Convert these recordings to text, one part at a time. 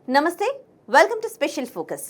నమస్తే, welcome to special focus.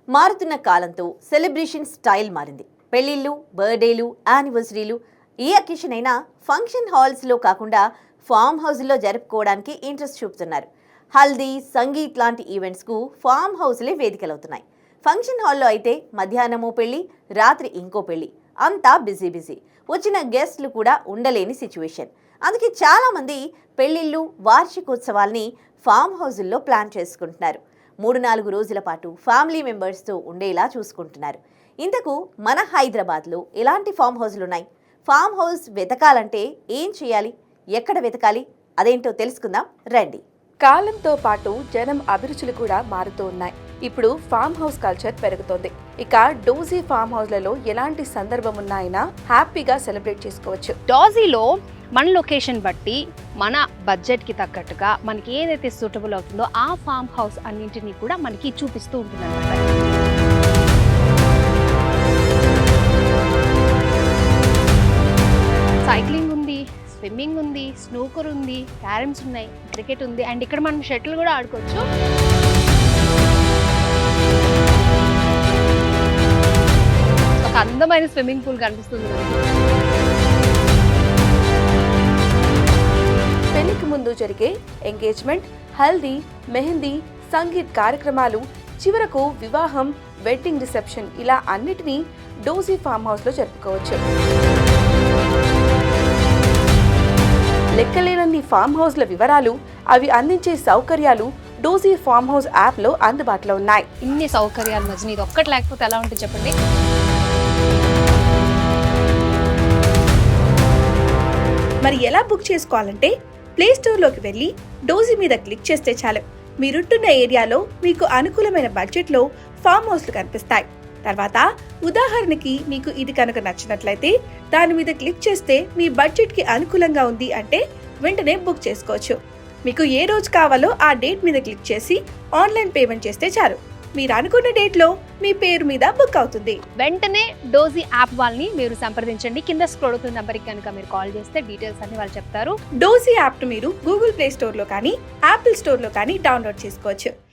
మారుతున్న కాలంతో సెలబ్రేషన్ స్టైల్ మారింది. పెళ్లిళ్ళు, బర్త్డేలు, యానివర్సరీలు ఏ అకేషన్ అయినా ఫంక్షన్ హాల్స్లో కాకుండా ఫామ్ హౌస్లో జరుపుకోవడానికి ఇంట్రెస్ట్ చూపుతున్నారు. హల్దీ, సంగీత్ లాంటి ఈవెంట్స్కు ఫామ్ హౌస్లే వేదికలవుతున్నాయి. ఫంక్షన్ హాల్లో అయితే మధ్యాహ్నమో పెళ్లి, రాత్రి ఇంకో పెళ్లి, అంతా బిజీ బిజీ. వచ్చిన గెస్ట్లు కూడా ఉండలేని సిచ్యువేషన్. అందుకే చాలామంది పెళ్లిళ్ళు, వార్షికోత్సవాల్ని ఫామ్ హౌజుల్లో ప్లాన్ చేసుకుంటున్నారు. 3-4 రోజుల పాటు ఫ్యామిలీ మెంబర్స్తో ఉండేలా చూసుకుంటున్నారు. ఇంతకు మన హైదరాబాద్లో ఎలాంటి ఫామ్ హౌజులు ఉన్నాయి? ఫామ్ హౌస్ వెతకాలంటే ఏం చేయాలి? ఎక్కడ వెతకాలి? అదేంటో తెలుసుకుందాం రండి. కాలంతో పాటు జనం అభిరుచులు కూడా మారుతూ ఉన్నాయి. ఇప్పుడు ఫామ్ హౌస్ కల్చర్ పెరుగుతోంది. ఇక డోజీ ఫామ్ హౌస్లలో ఎలాంటి సందర్భం ఉన్నాయినా హ్యాపీగా సెలబ్రేట్ చేసుకోవచ్చు. డోజీలో మన లొకేషన్ బట్టి, మన బడ్జెట్కి తగ్గట్టుగా మనకి ఏదైతే సూటబుల్ అవుతుందో ఆ ఫామ్ హౌస్ అన్నింటినీ కూడా మనకి చూపిస్తూ ఉంటుంది అన్నమాట. సైక్లింగ్ ఉంది, స్విమ్మింగ్ ఉంది, స్నూకర్ ఉంది, క్యారమ్స్ ఉన్నాయి, క్రికెట్ ఉంది, అండ్ ఇక్కడ మనం షటిల్ కూడా ఆడుకోవచ్చు. ఒక అందమైన స్విమ్మింగ్ పూల్ కనిపిస్తుంది. పెళ్లికి ముందు జరిగే ఎంగేజ్మెంట్, హల్దీ, మెహందీ, సంగీత్ కార్యక్రమాలు, చివరకు వివాహం, వెడ్డింగ్ రిసెప్షన్, ఇలా అన్నిటినీ డోజీ ఫామ్ హౌస్లో జరుపుకోవచ్చు. లెక్కలేనన్ని ఫామ్ హౌస్ల వివరాలు, అవి అందించే సౌకర్యాలు డోజీ ఫామ్ హౌస్ యాప్లో అందుబాటులో ఉన్నాయి. ఇన్ని సౌకర్యాల మధ్య ఇది ఒక్కటి లేకపోతే ఎలా ఉంటుంది చెప్పండి. మరి ఎలా బుక్ చేసుకోవాలంటే ప్లే స్టోర్లోకి వెళ్ళి డోజీ మీద క్లిక్ చేస్తే చాలు. మీరుంటున్న ఏరియాలో మీకు అనుకూలమైన బడ్జెట్లో ఫామ్ హౌస్లు కనిపిస్తాయి. తర్వాత ఉదాహరణకి మీకు ఇది కనుక నచ్చినట్లయితే దాని మీద క్లిక్ చేస్తే మీ బడ్జెట్కి అనుకూలంగా ఉంది అంటే వెంటనే బుక్ చేసుకోవచ్చు. మీకు ఏ రోజు కావాలో ఆ డేట్ మీద క్లిక్ చేసి ఆన్లైన్ పేమెంట్ చేస్తే చాలు. మీరు అనుకున్న డేట్లో మీ పేరు మీద బుక్ అవుతుంది. వెంటనే డోజీ యాప్ వాళ్ళని మీరు సంప్రదించండి. కింద స్క్రోల్ అవుతున్న నెంబర్కి కనుక మీరు కాల్ చేస్తే డీటెయిల్స్ అన్ని వాళ్ళు చెప్తారు. డోజీ యాప్ను మీరు గూగుల్ ప్లే స్టోర్లో కానీ యాపిల్ స్టోర్లో కానీ డౌన్లోడ్ చేసుకోవచ్చు.